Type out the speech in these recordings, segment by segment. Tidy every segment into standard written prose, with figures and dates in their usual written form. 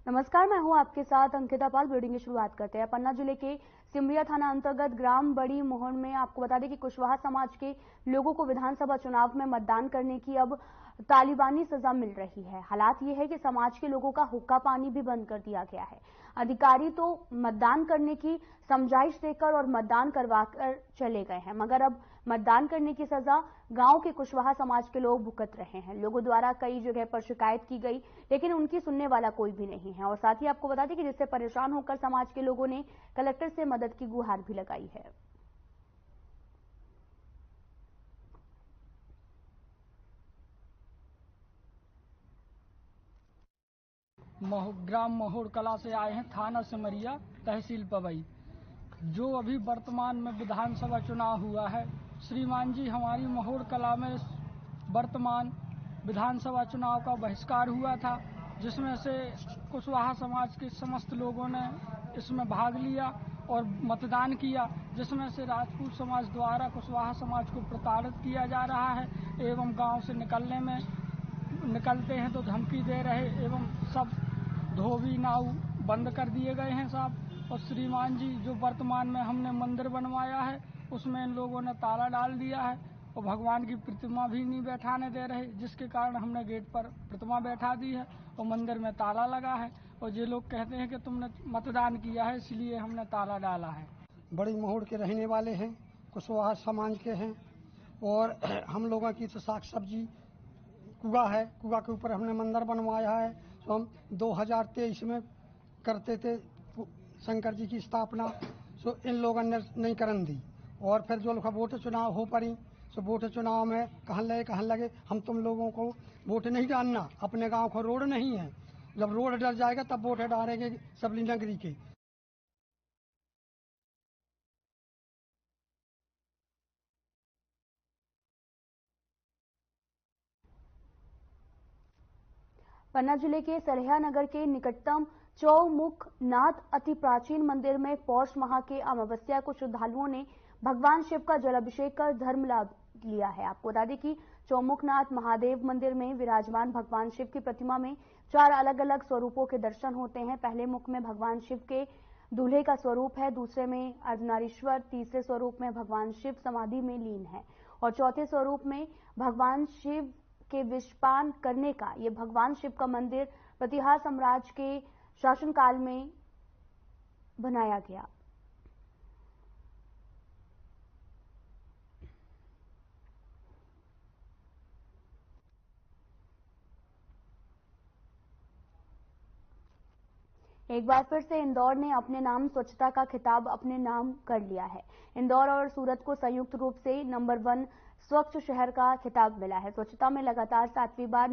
नमस्कार, मैं हूं आपके साथ अंकिता पाल। ब्रीडिंग की शुरुआत करते हैं। पन्ना जिले के सिमरिया थाना अंतर्गत ग्राम बड़ी मोहन में आपको बता दें कि कुशवाहा समाज के लोगों को विधानसभा चुनाव में मतदान करने की अब तालिबानी सजा मिल रही है। हालात ये है कि समाज के लोगों का हुक्का पानी भी बंद कर दिया गया है। अधिकारी तो मतदान करने की समझाइश देकर और मतदान करवाकर चले गए हैं, मगर अब मतदान करने की सजा गांव के कुशवाहा समाज के लोग भुगत रहे हैं। लोगों द्वारा कई जगह पर शिकायत की गई, लेकिन उनकी सुनने वाला कोई भी नहीं है। और साथ ही आपको बता दें कि जिससे परेशान होकर समाज के लोगों ने कलेक्टर से मदद की गुहार भी लगाई है। ग्राम महोड़ कला से आए हैं, थाना सिमरिया, तहसील पवई। जो अभी वर्तमान में विधानसभा चुनाव हुआ है, श्रीमान जी, हमारी महोड़ कला में वर्तमान विधानसभा चुनाव का बहिष्कार हुआ था, जिसमें से कुशवाहा समाज के समस्त लोगों ने इसमें भाग लिया और मतदान किया, जिसमें से राजपूत समाज द्वारा कुशवाहा समाज को प्रताड़ित किया जा रहा है एवं गांव से निकलते हैं तो धमकी दे रहे एवं सब धोबी नाव बंद कर दिए गए हैं साहब। और श्रीमान जी, जो वर्तमान में हमने मंदिर बनवाया है उसमें इन लोगों ने ताला डाल दिया है और भगवान की प्रतिमा भी नहीं बैठाने दे रहे, जिसके कारण हमने गेट पर प्रतिमा बैठा दी है और मंदिर में ताला लगा है। और ये लोग कहते हैं कि तुमने मतदान किया है इसलिए हमने ताला डाला है। बड़ी महोड़ के रहने वाले हैं, कुशवाहा समाज के हैं और हम लोगों की तो साग सब्जी कुआ है। कुआ के ऊपर हमने मंदिर बनवाया है। तो हम 2023 में करते थे शंकर जी की स्थापना, तो इन लोगों ने नहीं करन दी। और फिर जो लोग वोट चुनाव हो पड़ी, तो वोट चुनाव में कहने लगे हम तुम लोगों को वोट नहीं डालना, अपने गांव को रोड नहीं है, जब रोड डर जाएगा तब वोट डालेंगे सबली नगरी के। पन्ना जिले के सरैया नगर के निकटतम चौमुख नाथ अति प्राचीन मंदिर में पौष माह के अमावस्या को श्रद्धालुओं ने भगवान शिव का जलाभिषेक कर धर्म लाभ लिया है। आपको बता दें कि चौमुखनाथ महादेव मंदिर में विराजमान भगवान शिव की प्रतिमा में 4 अलग अलग स्वरूपों के दर्शन होते हैं। पहले मुख में भगवान शिव के दूल्हे का स्वरूप है, दूसरे में अर्धनारीश्वर, तीसरे स्वरूप में भगवान शिव समाधि में लीन है और चौथे स्वरूप में भगवान शिव के विषपान करने का ये भगवान शिव का मंदिर प्रतिहार साम्राज्य के शासनकाल में बनाया गया। एक बार फिर से इंदौर ने अपने नाम स्वच्छता का खिताब अपने नाम कर लिया है। इंदौर और सूरत को संयुक्त रूप से नंबर 1 स्वच्छ शहर का खिताब मिला है। स्वच्छता में लगातार 7वीं बार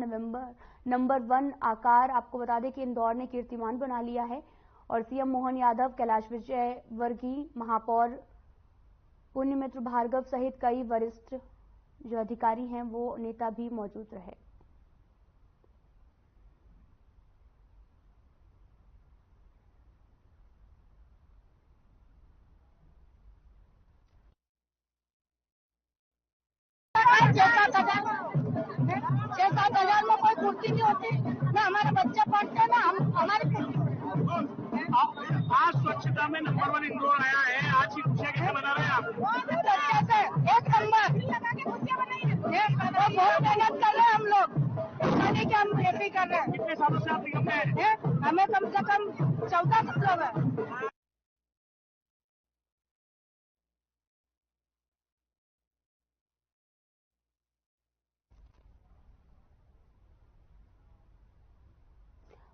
नंबर 1 आकार आपको बता दें कि इंदौर ने कीर्तिमान बना लिया है। और सीएम मोहन यादव, कैलाश विजयवर्गीय, महापौर पुण्यमित्र भार्गव सहित कई वरिष्ठ जो अधिकारी हैं वो नेता भी मौजूद रहे। छह सात हजार में कोई पूर्ति नहीं होती, ना हमारे बच्चे पढ़ते हैं ना हमारी। आज स्वच्छता में नंबर 1 इंदौर आया है, आज की खुशियाँ कैसे मना रहे हैं आप? एक नंबर, बहुत मेहनत कर रहे हैं हम लोग, नहीं कि हम ये भी कर रहे हैं। कितने सालों से आप निगम में हैं? हमें कम से कम 14 लोग है।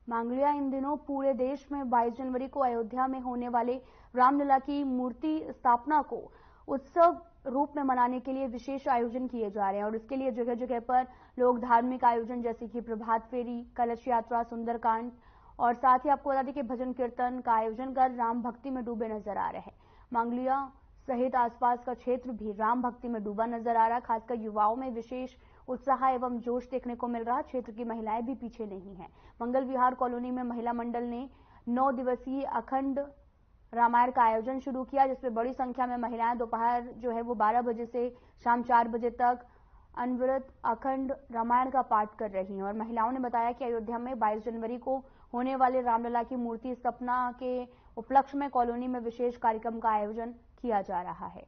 मांगलिया इन दिनों पूरे देश में 22 जनवरी को अयोध्या में होने वाले रामलला की मूर्ति स्थापना को उत्सव रूप में मनाने के लिए विशेष आयोजन किए जा रहे हैं और इसके लिए जगह जगह पर लोग धार्मिक आयोजन जैसे कि प्रभात फेरी, कलश यात्रा, सुंदरकांड और साथ ही आपको बता दें कि भजन कीर्तन का आयोजन कर राम भक्ति में डूबे नजर आ रहे हैं। मांगलिया सहित आसपास का क्षेत्र भी राम भक्ति में डूबा नजर आ रहा है। खासकर युवाओं में विशेष उत्साह एवं जोश देखने को मिल रहा। क्षेत्र की महिलाएं भी पीछे नहीं हैं। मंगल विहार कॉलोनी में महिला मंडल ने 9 दिवसीय अखंड रामायण का आयोजन शुरू किया, जिसमें बड़ी संख्या में महिलाएं दोपहर जो है वो 12 बजे से शाम 4 बजे तक अनवरत अखंड रामायण का पाठ कर रही हैं और महिलाओं ने बताया कि अयोध्या में 22 जनवरी को होने वाले रामलला की मूर्ति स्थापना के उपलक्ष्य में कॉलोनी में विशेष कार्यक्रम का आयोजन किया जा रहा है।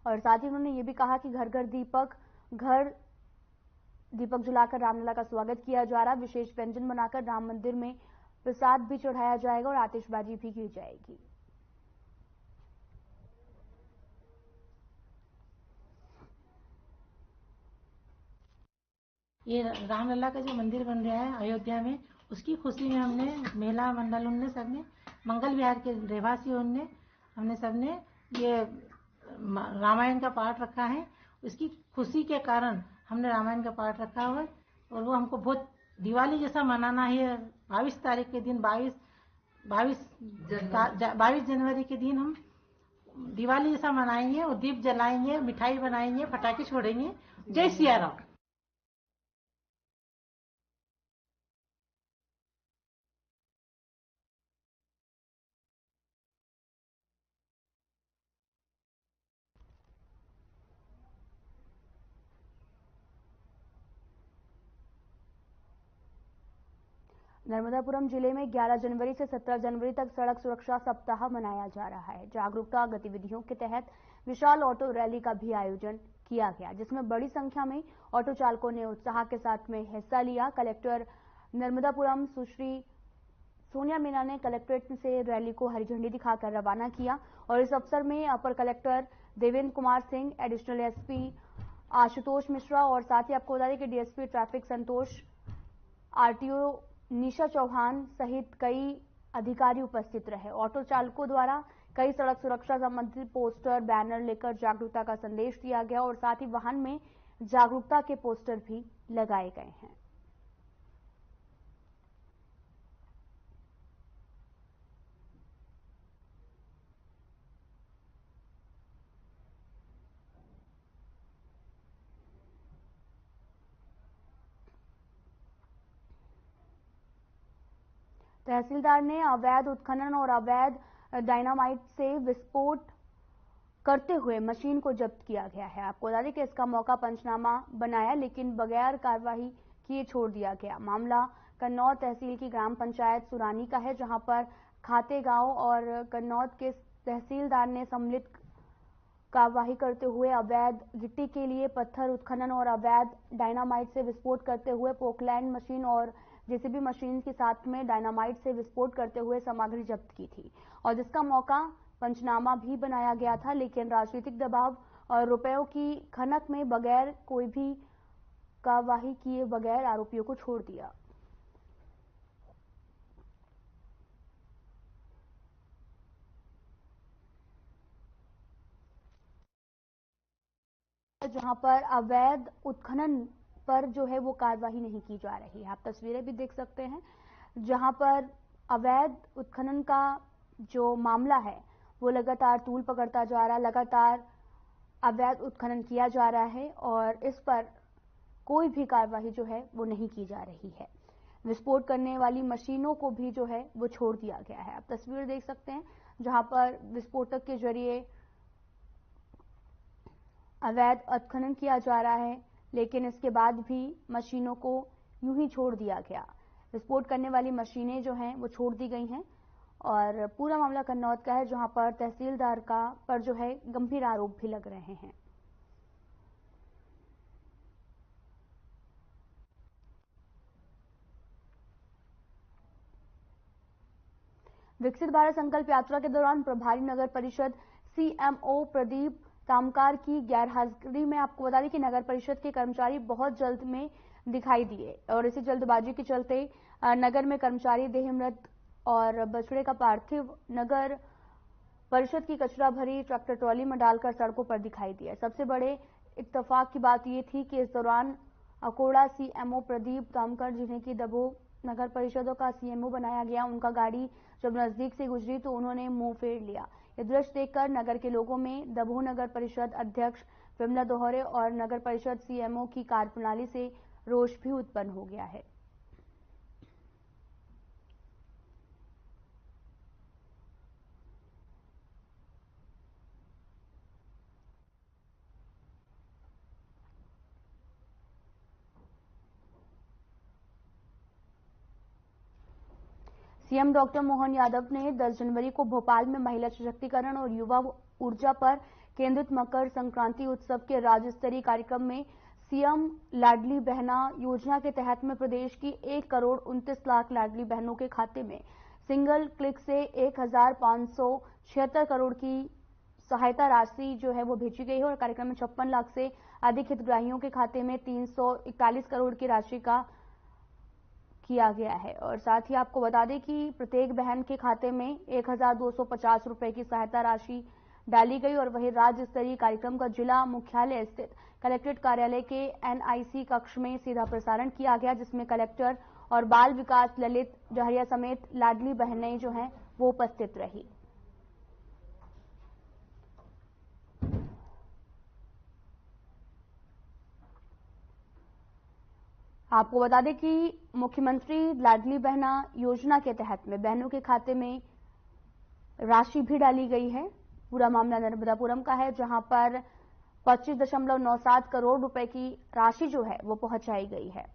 और साथ ही उन्होंने ये भी कहा कि घर घर दीपक जलाकर रामलला का स्वागत किया जा रहा है। विशेष व्यंजन बनाकर राम मंदिर में प्रसाद भी चढ़ाया जाएगा और आतिशबाजी भी की जाएगी। ये रामलला का जो मंदिर बन रहा है अयोध्या में, उसकी खुशी में हमने महिला मंडल ने सबने, मंगल विहार के रहवासियों ने, हमने सबने ये रामायण का पाठ रखा है। उसकी खुशी के कारण हमने रामायण का पाठ रखा हुआ है और वो हमको बहुत दिवाली जैसा मनाना है। 22 तारीख के दिन 22 जनवरी के दिन हम दिवाली जैसा मनाएंगे और दीप जलाएंगे, मिठाई बनाएंगे, पटाखे छोड़ेंगे। जय सिया राम। नर्मदापुरम जिले में 11 जनवरी से 17 जनवरी तक सड़क सुरक्षा सप्ताह मनाया जा रहा है। जागरूकता गतिविधियों के तहत विशाल ऑटो रैली का भी आयोजन किया गया, जिसमें बड़ी संख्या में ऑटो चालकों ने उत्साह के साथ में हिस्सा लिया। कलेक्टर नर्मदापुरम सुश्री सोनिया मीना ने कलेक्ट्रेट से रैली को हरी झंडी दिखाकर रवाना किया और इस अवसर में अपर collector Devendra Kumar Singh, additional SP Ashutosh Mishra और साथ ही आपको बता दें कि DSP traffic Santosh, RTO Nisha Chauhan सहित कई अधिकारी उपस्थित रहे। ऑटो चालकों द्वारा कई सड़क सुरक्षा संबंधित पोस्टर, बैनर लेकर जागरूकता का संदेश दिया गया और साथ ही वाहन में जागरूकता के पोस्टर भी लगाए गए हैं। तहसीलदार ने अवैध उत्खनन और अवैध डायनामाइट से विस्फोट करते हुए मशीन को जब्त किया गया है। आपको बता दें कि इसका मौका पंचनामा बनाया लेकिन बगैर कार्रवाई किए छोड़ दिया गया। मामला कन्नौद तहसील की ग्राम पंचायत सुरानी का है, जहां पर खाते गांव और कन्नौद के तहसीलदार ने सम्मिलित कार्रवाई करते हुए अवैध गिट्टी के लिए पत्थर उत्खनन और अवैध डायनामाइट से विस्फोट करते हुए पोकलैंड मशीन और जेसीबी मशीन के साथ में डायनामाइट से विस्फोट करते हुए सामग्री जब्त की थी और जिसका मौका पंचनामा भी बनाया गया था, लेकिन राजनीतिक दबाव और रुपयों की खनक में बगैर कोई भी कार्रवाई किए बगैर आरोपियों को छोड़ दिया। जहां पर अवैध उत्खनन पर जो है वो कार्रवाई नहीं की जा रही है। आप तस्वीरें भी देख सकते हैं, जहां पर अवैध उत्खनन का जो मामला है वो लगातार तूल पकड़ता जा रहा है, लगातार अवैध उत्खनन किया जा रहा है और इस पर कोई भी कार्रवाई जो है वो नहीं की जा रही है। विस्फोट करने वाली मशीनों को भी जो है वो छोड़ दिया गया है। आप तस्वीर देख सकते हैं, जहां पर विस्फोटक के जरिए अवैध उत्खनन किया जा रहा है, लेकिन इसके बाद भी मशीनों को यूं ही छोड़ दिया गया। विस्फोट करने वाली मशीनें जो हैं वो छोड़ दी गई हैं और पूरा मामला कन्नौद का है, जहां पर तहसीलदार का पर जो है गंभीर आरोप भी लग रहे हैं। विकसित भारत संकल्प यात्रा के दौरान प्रभारी नगर परिषद सीएमओ प्रदीप तामकार की गैरहाजिरी में आपको बता दें कि नगर परिषद के कर्मचारी बहुत जल्द में दिखाई दिए और इसी जल्दबाजी के चलते नगर में कर्मचारी देह मृत और बछड़े का पार्थिव नगर परिषद की कचरा भरी ट्रैक्टर ट्रॉली में डालकर सड़कों पर दिखाई दिया। सबसे बड़े इत्तेफाक की बात यह थी कि इस दौरान अकोड़ा सीएमओ प्रदीप तामकर, जिन्हें की दबोह नगर परिषदों का सीएमओ बनाया गया, उनका गाड़ी जब नजदीक से गुजरी तो उन्होंने मुंह फेर लिया। यह दृश्य देखकर नगर के लोगों में दबोह नगर परिषद अध्यक्ष विमला दोहरे और नगर परिषद सीएमओ की कार्यप्रणाली से रोष भी उत्पन्न हो गया है। सीएम डॉक्टर मोहन यादव ने 10 जनवरी को भोपाल में महिला सशक्तिकरण और युवा ऊर्जा पर केंद्रित मकर संक्रांति उत्सव के राज्य स्तरीय कार्यक्रम में सीएम लाडली बहना योजना के तहत में प्रदेश की 1 करोड़ 29 लाख लाडली बहनों के खाते में सिंगल क्लिक से 1,576 करोड़ की सहायता राशि जो है वो भेजी गई है और कार्यक्रम में 56 लाख से अधिक हितग्राहियों के खाते में 341 करोड़ की राशि का किया गया है। और साथ ही आपको बता दें कि प्रत्येक बहन के खाते में 1,250 रुपए की सहायता राशि डाली गई और वहीं राज्य स्तरीय कार्यक्रम का जिला मुख्यालय स्थित कलेक्ट्रेट कार्यालय के एनआईसी कक्ष में सीधा प्रसारण किया गया, जिसमें कलेक्टर और बाल विकास ललित डहरिया समेत लाडली बहनें जो हैं वो उपस्थित रही। आपको बता दें कि मुख्यमंत्री लाडली बहना योजना के तहत में बहनों के खाते में राशि भी डाली गई है। पूरा मामला नर्मदापुरम का है, जहां पर 25.97 करोड़ रुपए की राशि जो है वो पहुंचाई गई है।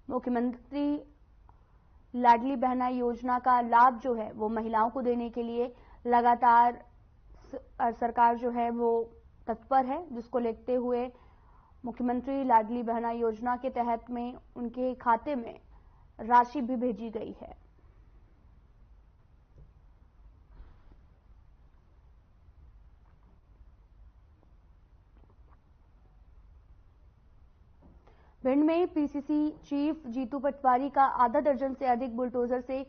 मुख्यमंत्री लाडली बहना योजना का लाभ जो है वो महिलाओं को देने के लिए लगातार सरकार जो है वो तत्पर है, जिसको लेते हुए मुख्यमंत्री लाडली बहना योजना के तहत में उनके खाते में राशि भी भेजी गई है। भिंड में पीसीसी चीफ जीतू पटवारी का आधा दर्जन से अधिक बुलडोजर से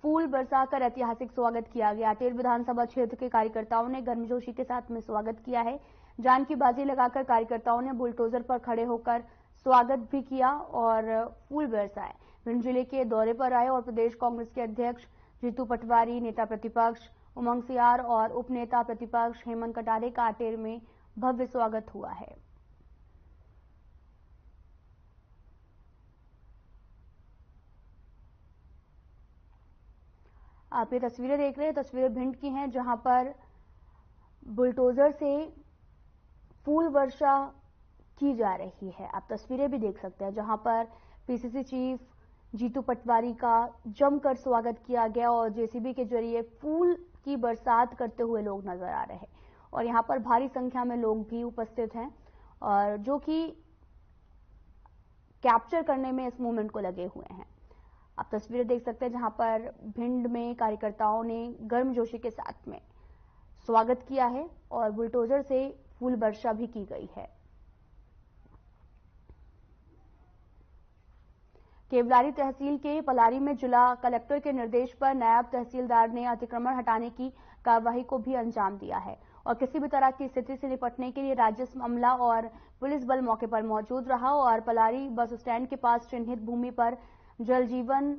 फूल बरसाकर ऐतिहासिक स्वागत किया गया। अटेर विधानसभा क्षेत्र के कार्यकर्ताओं ने गर्मजोशी के साथ में स्वागत किया है। जान की बाजी लगाकर कार्यकर्ताओं ने बुलडोजर पर खड़े होकर स्वागत भी किया और फूल बरसाए। भिंड जिले के दौरे पर आए और प्रदेश कांग्रेस के अध्यक्ष जीतू पटवारी, नेता प्रतिपक्ष उमंग सियार और उप नेता प्रतिपक्ष हेमंत कटारे का अटेर में भव्य स्वागत हुआ है। आप ये तस्वीरें देख रहे हैं, तस्वीरें भिंड की हैं, जहां पर बुलडोजर से फूल वर्षा की जा रही है। आप तस्वीरें भी देख सकते हैं, जहां पर पीसीसी चीफ जीतू पटवारी का जमकर स्वागत किया गया और जेसीबी के जरिए फूल की बरसात करते हुए लोग नजर आ रहे हैं। और यहां पर भारी संख्या में लोग भी उपस्थित हैं और जो कि कैप्चर करने में इस मूवमेंट को लगे हुए हैं। आप तस्वीरें देख सकते हैं, जहां पर भिंड में कार्यकर्ताओं ने गर्मजोशी के साथ में स्वागत किया है और बुलडोजर से फूल वर्षा भी की गई है। केवलारी तहसील के पलारी में जिला कलेक्टर के निर्देश पर नायब तहसीलदार ने अतिक्रमण हटाने की कार्रवाई को भी अंजाम दिया है और किसी भी तरह की स्थिति से निपटने के लिए राजस्व अमला और पुलिस बल मौके पर मौजूद रहा और पलारी बस स्टैंड के पास चिन्हित भूमि पर जल जीवन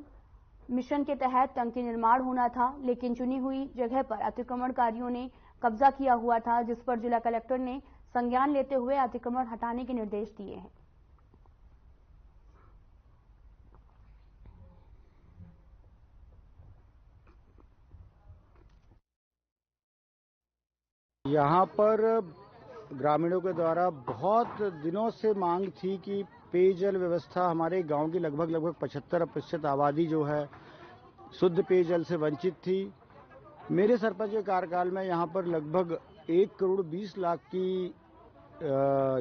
मिशन के तहत टंकी निर्माण होना था, लेकिन चुनी हुई जगह पर अतिक्रमणकारियों ने कब्जा किया हुआ था, जिस पर जिला कलेक्टर ने संज्ञान लेते हुए अतिक्रमण हटाने के निर्देश दिए हैं। यहाँ पर ग्रामीणों के द्वारा बहुत दिनों से मांग थी कि पेयजल व्यवस्था हमारे गांव की लगभग 75% आबादी जो है शुद्ध पेयजल से वंचित थी। मेरे सरपंच के कार्यकाल में यहाँ पर लगभग 1 करोड़ 20 लाख की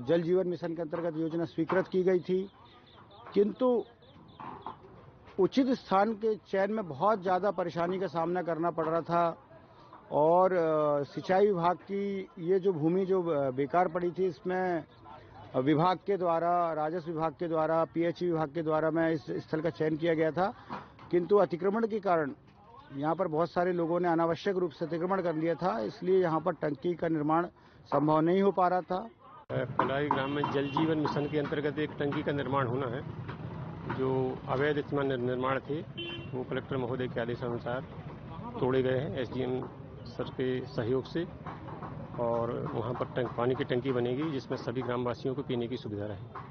जल जीवन मिशन के अंतर्गत योजना स्वीकृत की गई थी, किंतु उचित स्थान के चयन में बहुत ज़्यादा परेशानी का सामना करना पड़ रहा था और सिंचाई विभाग की ये जो भूमि जो बेकार पड़ी थी, इसमें विभाग के द्वारा, राजस्व विभाग के द्वारा, पीएचई विभाग के द्वारा में इस स्थल का चयन किया गया था, किंतु अतिक्रमण के कारण यहाँ पर बहुत सारे लोगों ने अनावश्यक रूप से अतिक्रमण कर लिया था, इसलिए यहाँ पर टंकी का निर्माण संभव नहीं हो पा रहा था। पलारी ग्राम में जल जीवन मिशन के अंतर्गत एक टंकी का निर्माण होना है। जो अवैध निर्माण थे वो कलेक्टर महोदय के आदेशानुसार तोड़े गए हैं एसडीएम सर के सहयोग से और वहाँ पर पानी की टंकी बनेगी, जिसमें सभी ग्रामवासियों को पीने की सुविधा रहेगी।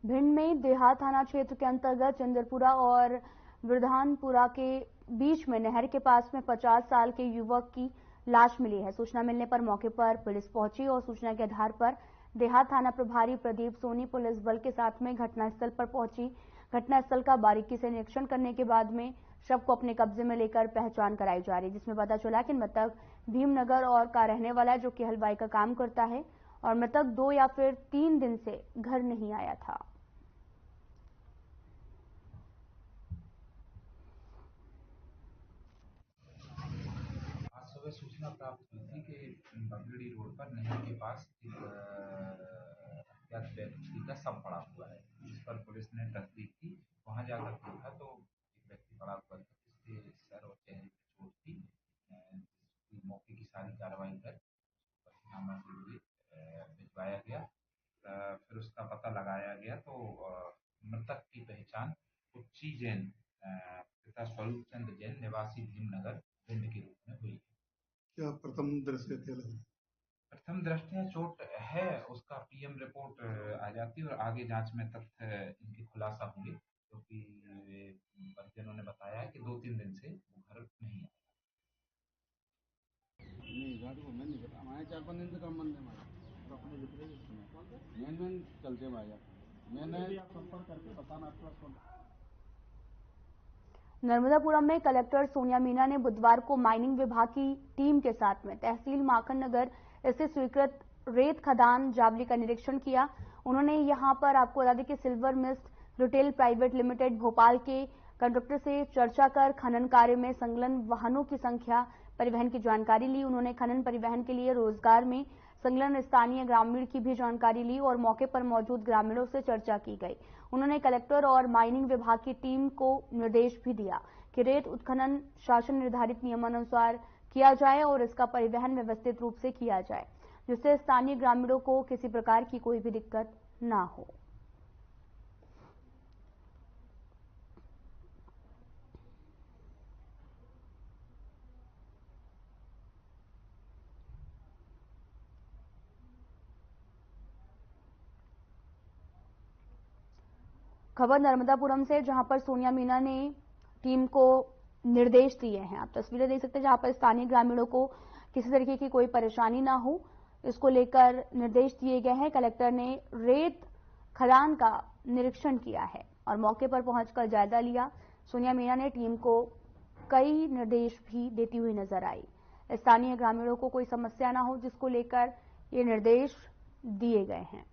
भिंड में देहात थाना क्षेत्र के अंतर्गत चंद्रपुरा और वृद्धानपुरा के बीच में नहर के पास में 50 साल के युवक की लाश मिली है। सूचना मिलने पर मौके पर पुलिस पहुंची और सूचना के आधार पर देहात थाना प्रभारी प्रदीप सोनी पुलिस बल के साथ में घटनास्थल पर पहुंची। घटनास्थल का बारीकी से निरीक्षण करने के बाद में शव को अपने कब्जे में लेकर पहचान कराई जा रही, जिसमें पता चला कि मृतक भीमनगर और का रहने वाला है, जो कि हलवाई का काम करता है और मृतक 2 या फिर 3 दिन से घर नहीं आया था। आज सुबह सूचना प्राप्त हुई थी कि बगड़ी रोड पर नहर के पास एक अज्ञात व्यक्ति का शव पड़ा हुआ है, जिस पर पुलिस ने तस्दीक की। वहां जाकर देखा तो एक व्यक्ति पड़ा हुआ था, जिसके सर और चेहरे पर चोट थी। मौके की सारी कार्रवाई कर पंचनामा के लिए भिजवाया गया। फिर उसका पता लगाया गया तो मृतक की पहचान उच्ची जैन पिता स्वरूप चंद्र जैन निवासी भीमनगर भिंड के रूप में हुई। क्या प्रथम दृष्टया चोट है, उसका पीएम रिपोर्ट आ जाती है और आगे जांच में तथ्य इनके खुलासा होंगे, क्योंकि परिजनों ने बताया है कि 2-3 दिन से वो घर नहीं आया। नर्मदापुरम में कलेक्टर सोनिया मीना ने बुधवार को माइनिंग विभाग की टीम के साथ में तहसील माखन नगर स्थित स्वीकृत रेत खदान जावली का निरीक्षण किया। उन्होंने यहां पर आपको बता दें कि silver mist retail private limited Bhopal के कंट्रैक्टर से चर्चा कर खनन कार्य में संलग्न वाहनों की संख्या परिवहन की जानकारी ली। उन्होंने खनन परिवहन के लिए रोजगार में संलग्न स्थानीय ग्रामीण की भी जानकारी ली और मौके पर मौजूद ग्रामीणों से चर्चा की गई। उन्होंने कलेक्टर और माइनिंग विभाग की टीम को निर्देश भी दिया कि रेत उत्खनन शासन निर्धारित नियमानुसार किया जाए और इसका परिवहन व्यवस्थित रूप से किया जाए, जिससे स्थानीय ग्रामीणों को किसी प्रकार की कोई भी दिक्कत ना हो। खबर नर्मदापुरम से, जहां पर सोनिया मीना ने टीम को निर्देश दिए हैं। आप तस्वीरें देख सकते हैं, जहां पर स्थानीय ग्रामीणों को किसी तरीके की कोई परेशानी ना हो, इसको लेकर निर्देश दिए गए हैं। कलेक्टर ने रेत खदान का निरीक्षण किया है और मौके पर पहुंचकर जायजा लिया। सोनिया मीना ने टीम को कई निर्देश भी देती हुई नजर आई। स्थानीय ग्रामीणों को कोई समस्या ना हो, जिसको लेकर ये निर्देश दिए गए हैं।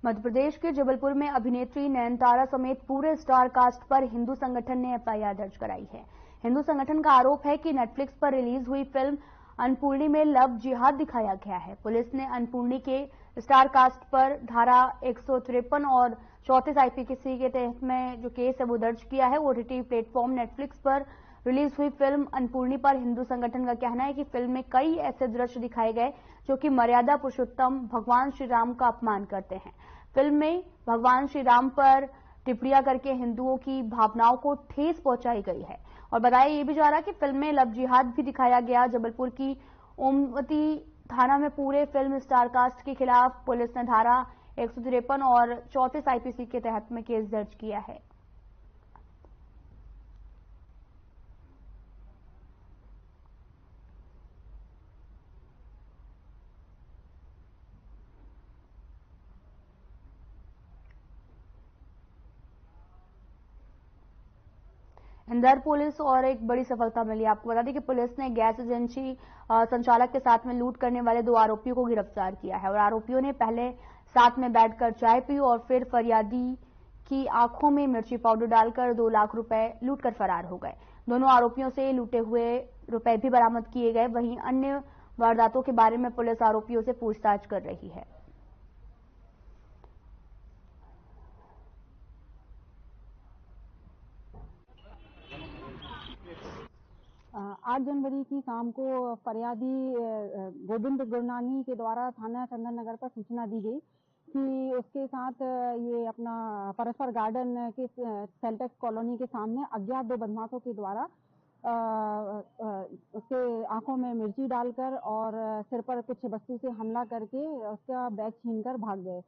मध्य प्रदेश के जबलपुर में अभिनेत्री नयनतारा समेत पूरे स्टार कास्ट पर हिंदू संगठन ने एफआईआर दर्ज कराई है। हिंदू संगठन का आरोप है कि नेटफ्लिक्स पर रिलीज हुई फिल्म अन्नपूर्णी में लव जिहाद दिखाया गया है। पुलिस ने अन्नपूर्णी के स्टार कास्ट पर धारा 153 और 34 आईपीसी के तहत में जो केस है वो दर्ज किया है। ओटीटी प्लेटफॉर्म नेटफ्लिक्स पर रिलीज हुई फिल्म अन्नपूर्णी पर हिंदू संगठन का कहना है कि फिल्म में कई ऐसे दृश्य दिखाए गए जो कि मर्यादा पुरुषोत्तम भगवान श्री राम का अपमान करते हैं। फिल्म में भगवान श्री राम पर टिप्पणियां करके हिंदुओं की भावनाओं को ठेस पहुंचाई गई है और बताया ये भी जा रहा है कि फिल्म में लव जिहाद भी दिखाया गया। जबलपुर की ओमवती थाना में पूरे फिल्म स्टारकास्ट के खिलाफ पुलिस ने धारा 153 और 34 आईपीसी के तहत में केस दर्ज किया है। इंदौर पुलिस और एक बड़ी सफलता मिली। आपको बता दें कि पुलिस ने गैस एजेंसी संचालक के साथ में लूट करने वाले 2 आरोपियों को गिरफ्तार किया है और आरोपियों ने पहले साथ में बैठकर चाय पी और फिर फरियादी की आंखों में मिर्ची पाउडर डालकर 2 लाख रुपए लूटकर फरार हो गए। दोनों आरोपियों से लूटे हुए रुपए भी बरामद किए गए। वहीं अन्य वारदातों के बारे में पुलिस आरोपियों से पूछताछ कर रही है। 8 जनवरी की शाम को फरियादी गोविंद गुरनानी के द्वारा थाना चंदन नगर पर सूचना दी गई कि उसके साथ ये अपना परस्पर गार्डन के सेल्टेक्स कॉलोनी के सामने अज्ञात 2 बदमाशों के द्वारा उसके आंखों में मिर्ची डालकर और सिर पर कुछ वस्तु से हमला करके उसका बैग छीनकर भाग गए।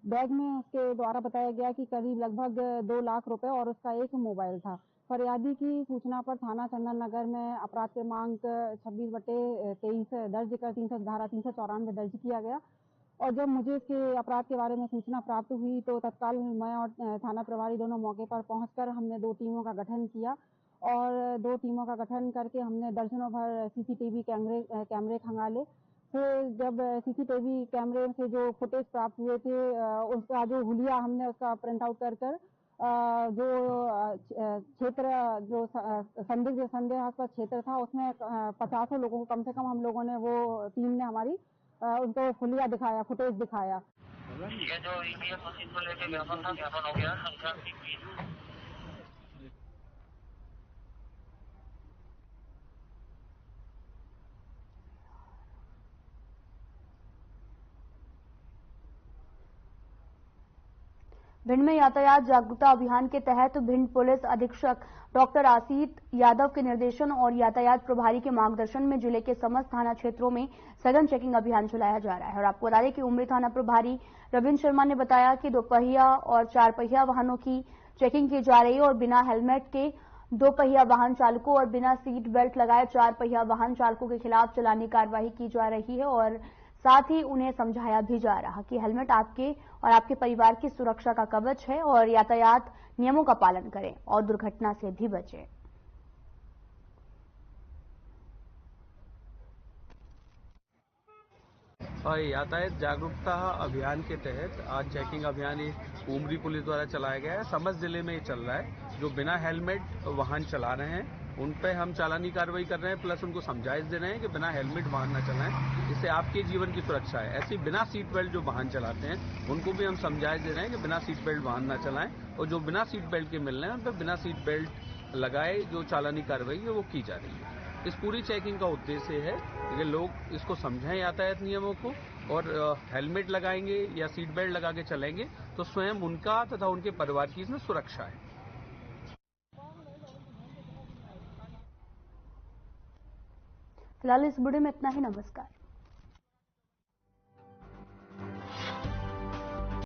बैग में उसके द्वारा बताया गया कि करीब लगभग 2 लाख रुपए और उसका एक मोबाइल था। फरियादी की सूचना पर थाना चंदन नगर में अपराध क्रमांक 26/23 दर्ज कर 394 दर्ज किया गया। और जब मुझे इसके अपराध के बारे में सूचना प्राप्त हुई तो तत्काल मैं और थाना प्रभारी दोनों मौके पर पहुंचकर हमने 2 टीमों का गठन किया और 2 टीमों का गठन करके हमने दर्जनों भर सीसीटीवी कैमरे खंगाले। फिर जब सीसीटीवी कैमरे से जो फुटेज प्राप्त हुए थे उसका जो हुलिया हमने उसका प्रिंट आउट कर जो क्षेत्र जो संदेहास्पद क्षेत्र था उसमें 50 लोगों को कम से कम हम लोगों ने वो टीम ने हमारी उनको हुलिया दिखाया, फुटेज दिखाया। ये जो ईवीएम मशीन को लेकर ज्ञापन था, ज्ञापन हो गया संख्या 21। भिंड में यातायात जागरूकता अभियान के तहत भिंड पुलिस अधीक्षक डॉक्टर आसित यादव के निर्देशन और यातायात प्रभारी के मार्गदर्शन में जिले के समस्त थाना क्षेत्रों में सघन चेकिंग अभियान चलाया जा रहा है। और आपको बता दें कि उमरी थाना प्रभारी रविंद्र शर्मा ने बताया कि 2 पहिया और 4 पहिया वाहनों की चेकिंग की जा रही है और बिना हेलमेट के 2 पहिया वाहन चालकों और बिना सीट बेल्ट लगाए 4 पहिया वाहन चालकों के खिलाफ चालानी कार्रवाई की जा रही है और साथ ही उन्हें समझाया भी जा रहा कि हेलमेट आपके और आपके परिवार की सुरक्षा का कवच है और यातायात नियमों का पालन करें और दुर्घटना से भी बचें। यातायात जागरूकता अभियान के तहत आज चेकिंग अभियान उमरी पुलिस द्वारा चलाया गया है। समस्त जिले में ये चल रहा है। जो बिना हेलमेट वाहन चला रहे हैं उन पे हम चालानी कार्रवाई कर रहे हैं, प्लस उनको समझाइश दे रहे हैं कि बिना हेलमेट वाहन न चलाएं, इससे आपके जीवन की सुरक्षा है। ऐसी बिना सीट बेल्ट जो वाहन चलाते हैं उनको भी हम समझाइश दे रहे हैं कि बिना सीट बेल्ट वाहन न चलाएं और जो बिना सीट बेल्ट के मिल रहे हैं उन पर बिना सीट बेल्ट लगाए जो चालानी कार्रवाई है वो की जा रही है। इस पूरी चेकिंग का उद्देश्य है कि लोग इसको समझें यातायात नियमों को और हेलमेट लगाएंगे या सीट बेल्ट लगा के चलेंगे तो स्वयं उनका तथा उनके परिवार की इसमें सुरक्षा है। फिलहाल इस वीडियो में इतना ही। नमस्कार।